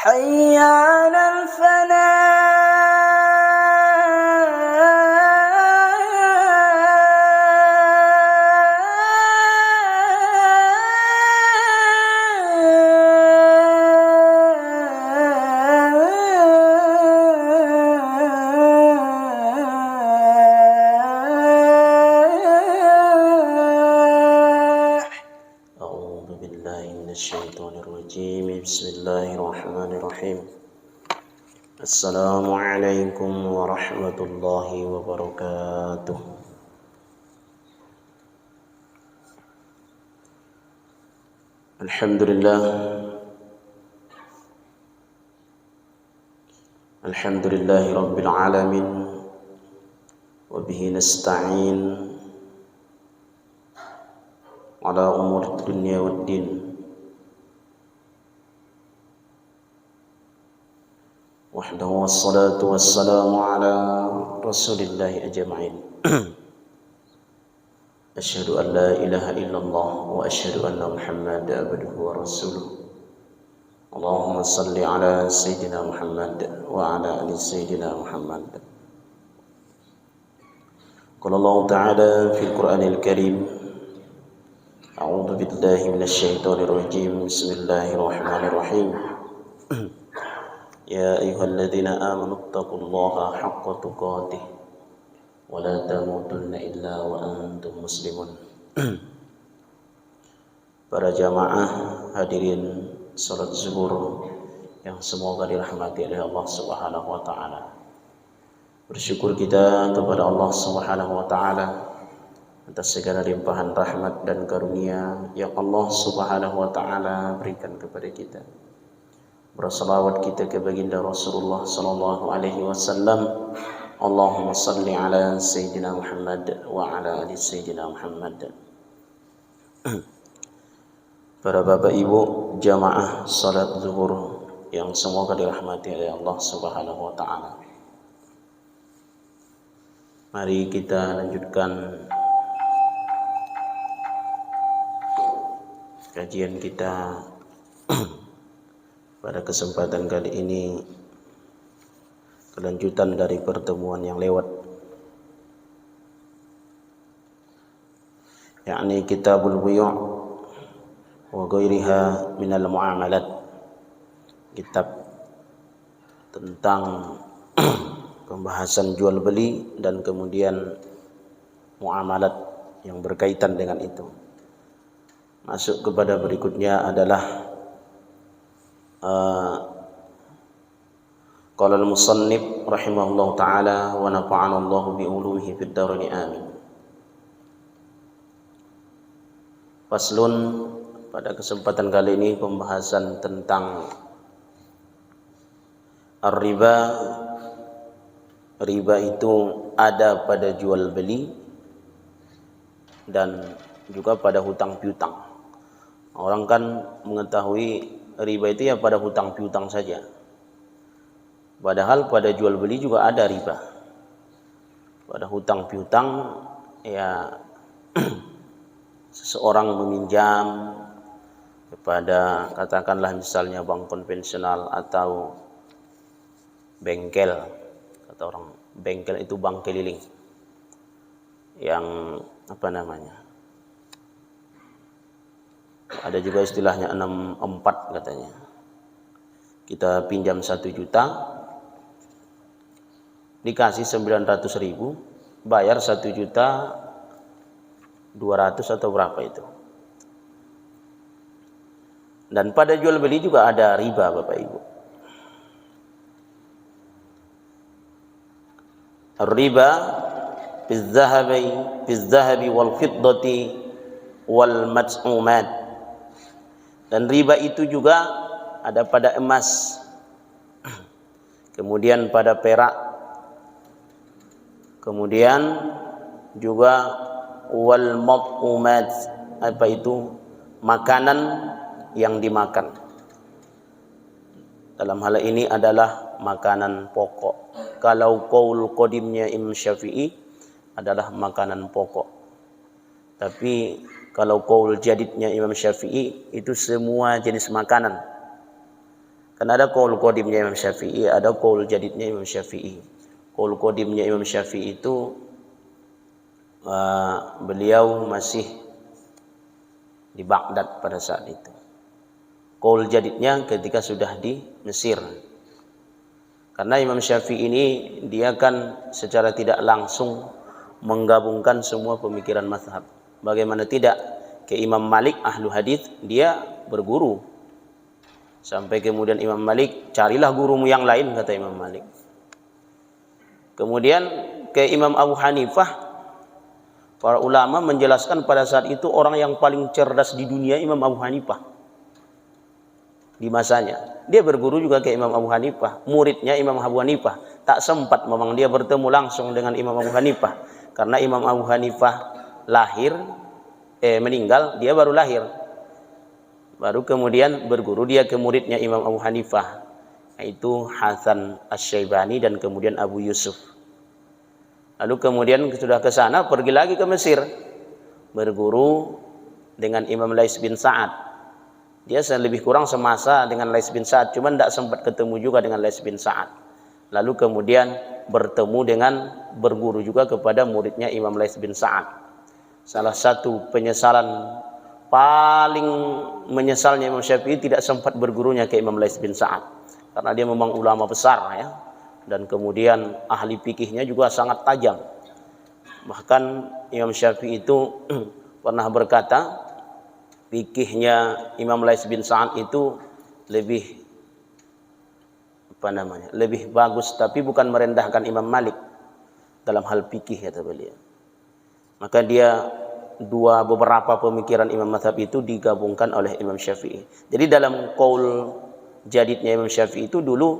حي على أعوذ بالله من الشيطان الرجيم بسم الله الرحمن الرحيم السلام عليكم ورحمة الله وبركاته. الحمد لله رب العالمين وبه نستعين على أمور الدنيا والدين وحده والصلاة والسلام على رسول الله أجمعين أشهد أن لا إله إلا الله وأشهد أن محمدا عبده ورسوله اللهم صل على سيدنا محمد وعلى آل سيدنا محمد. قال الله تعالى في القرآن الكريم أعوذ بالله من الشيطان الرجيم بسم الله الرحمن الرحيم يا أيها الذين آمنوا اتقوا الله حق تقاته ولا تموتن إلا وأنتم مسلمون. Para jamaah hadirin salat zuhur yang semoga dirahmati oleh Allah Subhanahu wa taala. Bersyukur kita kepada Allah Subhanahu wa taala atas segala limpahan rahmat dan karunia yang Allah Subhanahu wa taala berikan kepada kita. Bersalawat kita ke baginda Rasulullah sallallahu alaihi wasallam. Allahumma salli ala sayyidina Muhammad wa ala ali sayyidina Muhammad. Para bapak ibu jamaah salat zuhur yang semoga dirahmati oleh Allah Subhanahu wa taala. Mari kita lanjutkan kajian kita pada kesempatan kali ini, kelanjutan dari pertemuan yang lewat, yakni Kitabul Buyu' wa ghairiha minal muamalat, kitab tentang pembahasan jual beli dan kemudian muamalat yang berkaitan dengan itu. Masuk kepada berikutnya adalah qala al-musannif rahimahullahu taala wa nafa'ana Allahu bi ulumihi fid dharain amin. Faslun, pada kesempatan kali ini pembahasan tentang ar-riba. Riba itu ada pada jual beli dan juga pada hutang piutang. Orang kan mengetahui riba itu ya pada hutang piutang saja. Padahal pada jual beli juga ada riba. Pada hutang piutang ya seseorang meminjam kepada katakanlah misalnya bank konvensional atau bengkel. Kata orang bengkel itu bank keliling yang apa namanya, ada juga istilahnya 64 katanya. Kita pinjam 1 juta, dikasih 900.000, bayar 1 juta 200 atau berapa itu. Dan pada jual beli juga ada riba Bapak Ibu. Riba fiz-zahabi wal fiddati wal mat'umat. Dan riba itu juga ada pada emas, kemudian pada perak, kemudian juga wal mat'umat, apa itu? Makanan yang dimakan. Dalam hal ini adalah makanan pokok. Kalau qaul qadimnya Imam Syafi'i adalah makanan pokok. Tapi kalau qaul jadidnya Imam Syafi'i itu semua jenis makanan. Karena ada qaul qadimnya Imam Syafi'i, ada qaul jadidnya Imam Syafi'i. Qaul qadimnya Imam Syafi'i itu beliau masih di Baghdad pada saat itu. Qaul jadidnya ketika sudah di Mesir. Karena Imam Syafi'i ini dia kan secara tidak langsung menggabungkan semua pemikiran mazhab. Bagaimana tidak, ke Imam Malik ahlu hadis dia berguru. Sampai kemudian Imam Malik, carilah gurumu yang lain, kata Imam Malik. Kemudian ke Imam Abu Hanifah, para ulama menjelaskan pada saat itu orang yang paling cerdas di dunia Imam Abu Hanifah di masanya. Dia berguru juga ke Imam Abu Hanifah, muridnya Imam Abu Hanifah. Tak sempat memang dia bertemu langsung dengan Imam Abu Hanifah, karena Imam Abu Hanifah meninggal, dia baru lahir. Baru kemudian berguru dia ke muridnya Imam Abu Hanifah, yaitu Hasan Asy-Syaibani dan kemudian Abu Yusuf. Lalu kemudian sudah ke sana, pergi lagi ke Mesir, berguru dengan Imam Lais bin Sa'ad. Dia lebih kurang semasa dengan Lais bin Sa'ad, cuman tidak sempat ketemu juga dengan Lais bin Sa'ad. Lalu kemudian berguru juga kepada muridnya Imam Lais bin Sa'ad. Salah satu penyesalan paling menyesalnya Imam Syafi'i tidak sempat bergurunya ke Imam Lais bin Sa'ad, karena dia memang ulama besar ya, dan kemudian ahli fikihnya juga sangat tajam. Bahkan Imam Syafi'i itu pernah berkata, fikihnya Imam Lais bin Sa'ad itu lebih bagus, tapi bukan merendahkan Imam Malik dalam hal fikih, kata beliau. Maka dia beberapa pemikiran imam mazhab itu digabungkan oleh Imam Syafi'i. Jadi dalam qaul jadidnya Imam Syafi'i itu dulu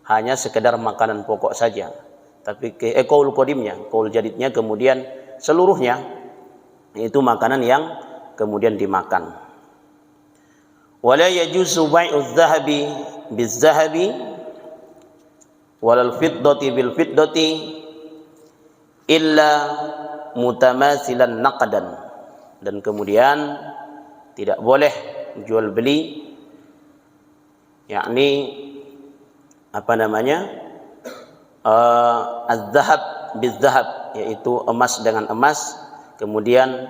hanya sekedar makanan pokok saja. Tapi qaul qadimnya, qaul jadidnya kemudian seluruhnya itu makanan yang kemudian dimakan. Wala yajuzu bai'udz zahabi biz-zahabi walal fiddati bil fiddati illa mutamasilan naqdan. Dan kemudian tidak boleh jual beli, yakni az-zahab biz-zahab, yaitu emas dengan emas, kemudian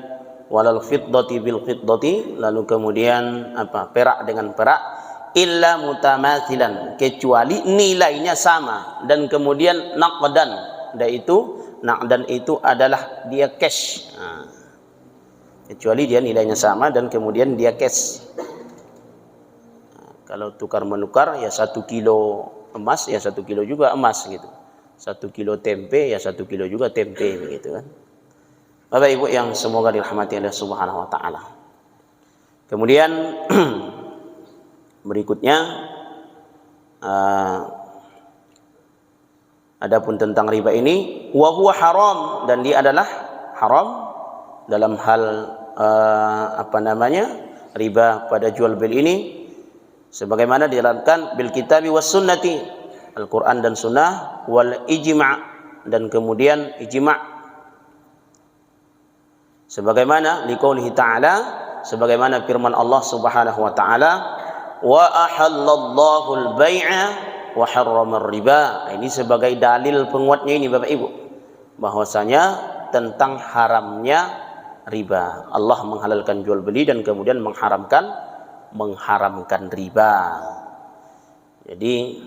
walal fiddati bil fiddati, lalu kemudian perak dengan perak, illa mutamasilan, kecuali nilainya sama, dan kemudian naqdan, dan itu adalah dia cash. Kecuali dia nilainya sama dan kemudian dia cash. Kalau tukar menukar ya 1 kilo emas ya 1 kilo juga emas gitu. 1 kilo tempe ya 1 kilo juga tempe begitu kan. Bapak Ibu yang semoga dirahmati Allah Subhanahu wa taala. Kemudian berikutnya adapun tentang riba ini, wa huwa haram, dan dia adalah haram dalam hal riba pada jual beli ini, sebagaimana diterangkan bil kitabi was sunnati, Al-Qur'an dan sunnah, wal ijma', dan kemudian ijma', sebagaimana liqaulihi ta'ala, sebagaimana firman Allah Subhanahu wa taala, wa ahallallahu al-bai'a wa harramar riba. Ini sebagai dalil penguatnya ini Bapak Ibu, bahwasanya tentang haramnya riba. Allah menghalalkan jual beli dan kemudian mengharamkan riba. Jadi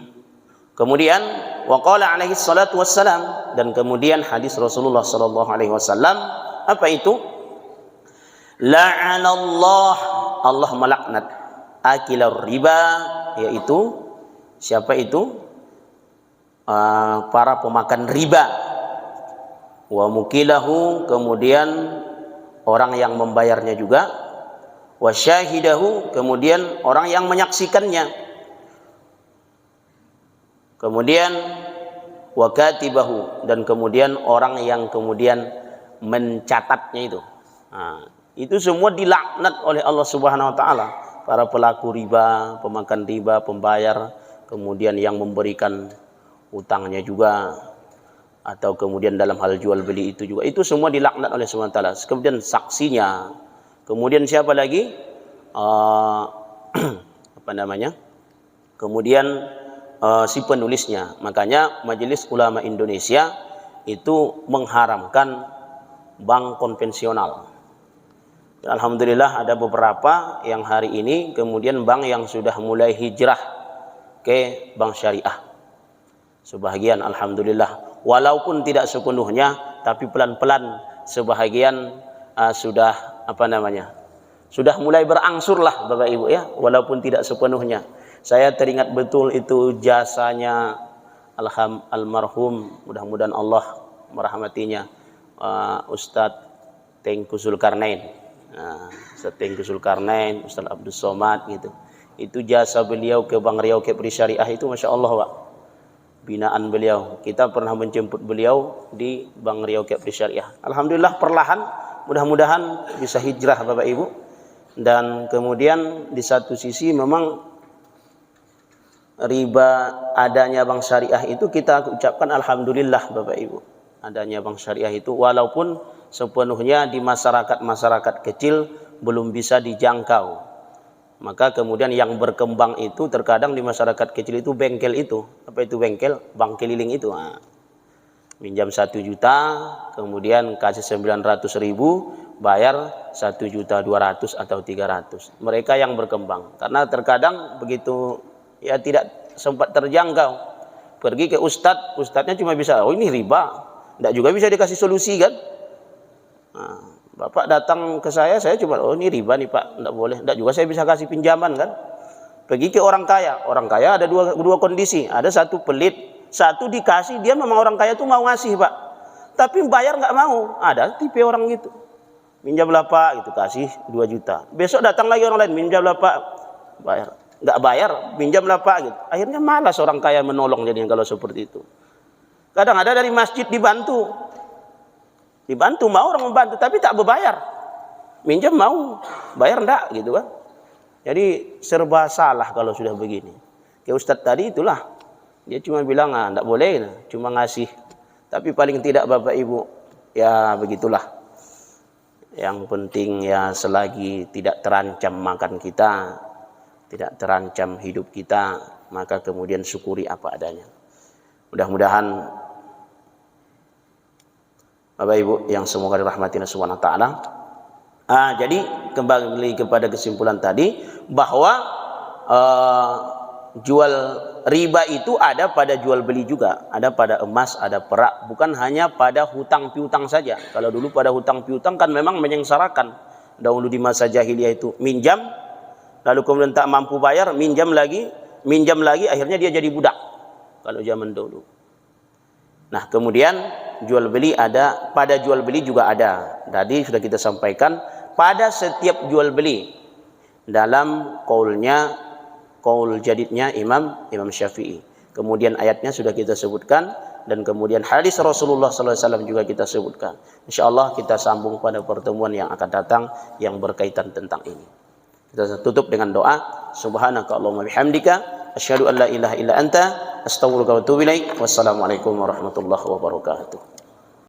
kemudian waqala alaihi salatu wassalam, dan kemudian hadis Rasulullah sallallahu alaihi wasallam, apa itu? La'anallah, Allah melaknat akilar riba, yaitu siapa itu? Para pemakan riba. Wa mukilahu, kemudian orang yang membayarnya juga. Wa syahidahu, kemudian orang yang menyaksikannya. Kemudian wa katibahu, dan kemudian orang yang kemudian mencatatnya itu. Itu semua dilaknat oleh Allah Subhanahu wa taala. Para pelaku riba, pemakan riba, pembayar, kemudian yang memberikan utangnya juga, atau kemudian dalam hal jual beli itu juga, itu semua dilaknat oleh Subhanahu wa taala. Kemudian saksinya, kemudian siapa lagi? kemudian si penulisnya. Makanya Majelis Ulama Indonesia itu mengharamkan bank konvensional. Alhamdulillah ada beberapa yang hari ini kemudian bank yang sudah mulai hijrah ke bank syariah. Sebahagian alhamdulillah, walaupun tidak sepenuhnya, tapi pelan-pelan sebahagian sudah sudah mulai berangsur lah Bapak Ibu ya, walaupun tidak sepenuhnya. Saya teringat betul itu jasanya almarhum, mudah-mudahan Allah merahmatinya, Ustadz Tengku Zulkarnain. Ustaz Tengku Zulkarnain, Ustaz Abdul Somad gitu. Itu jasa beliau ke Bank Riau Kepri Syariah itu Masya Allah Pak. Binaan beliau. Kita pernah menjemput beliau di Bank Riau Kepri Syariah. Alhamdulillah perlahan, mudah-mudahan bisa hijrah Bapak Ibu. Dan kemudian di satu sisi memang riba adanya bank syariah itu kita ucapkan alhamdulillah Bapak Ibu. Adanya bank syariah itu walaupun sepenuhnya di masyarakat kecil belum bisa dijangkau. Maka kemudian yang berkembang itu terkadang di masyarakat kecil itu bengkel itu. Apa itu bengkel? Bank keliling itu. Minjam 1 juta, kemudian kasih 900.000, bayar 1.200.000 atau 300. Mereka yang berkembang. Karena terkadang begitu ya tidak sempat terjangkau. Pergi ke ustadznya cuma bisa, oh ini riba. Tidak juga bisa dikasih solusi kan? Bapak datang ke saya cuma, oh ini riba nih Pak, tidak boleh. Tidak juga saya bisa kasih pinjaman kan. Pergi ke orang kaya ada dua kondisi. Ada satu pelit, satu dikasih, dia memang orang kaya tuh mau ngasih Pak, tapi bayar nggak mau. Ada tipe orang gitu, minjamlah Pak gitu, kasih 2 juta. Besok datang lagi orang lain, minjamlah Pak, bayar. Nggak bayar, minjamlah Pak gitu. Akhirnya malas orang kaya menolong jadinya kalau seperti itu. Kadang ada dari masjid dibantu mau orang membantu tapi tak berbayar, minjam mau, bayar enggak gitu kan. Jadi serba salah kalau sudah begini. Kayak Ustadz tadi itulah, dia cuma bilang enggak boleh, cuma ngasih. Tapi paling tidak Bapak Ibu ya begitulah. Yang penting ya selagi tidak terancam makan kita, tidak terancam hidup kita, maka kemudian syukuri apa adanya. Mudah-mudahan Bapak Ibu yang semoga dirahmati Allah Subhanahu wa taala. Jadi kembali kepada kesimpulan tadi bahwa jual riba itu ada pada jual beli juga, ada pada emas, ada perak, bukan hanya pada hutang piutang saja. Kalau dulu pada hutang piutang kan memang menyengsarakan. Dahulu di masa jahiliyah itu minjam, lalu kemudian tak mampu bayar, minjam lagi, akhirnya dia jadi budak. Kalau zaman dulu. Nah, kemudian jual beli ada, pada jual beli juga ada. Tadi sudah kita sampaikan pada setiap jual beli dalam qaul jadidnya Imam Syafi'i. Kemudian ayatnya sudah kita sebutkan dan kemudian hadis Rasulullah SAW juga kita sebutkan. Insyaallah kita sambung pada pertemuan yang akan datang yang berkaitan tentang ini. Kita tutup dengan doa. Subhanaka Allahumma bihamdika asyhadu an la ilaha illa anta astaghfiruka wa atubu ilaik. Wassalamualaikum warahmatullahi wabarakatuh.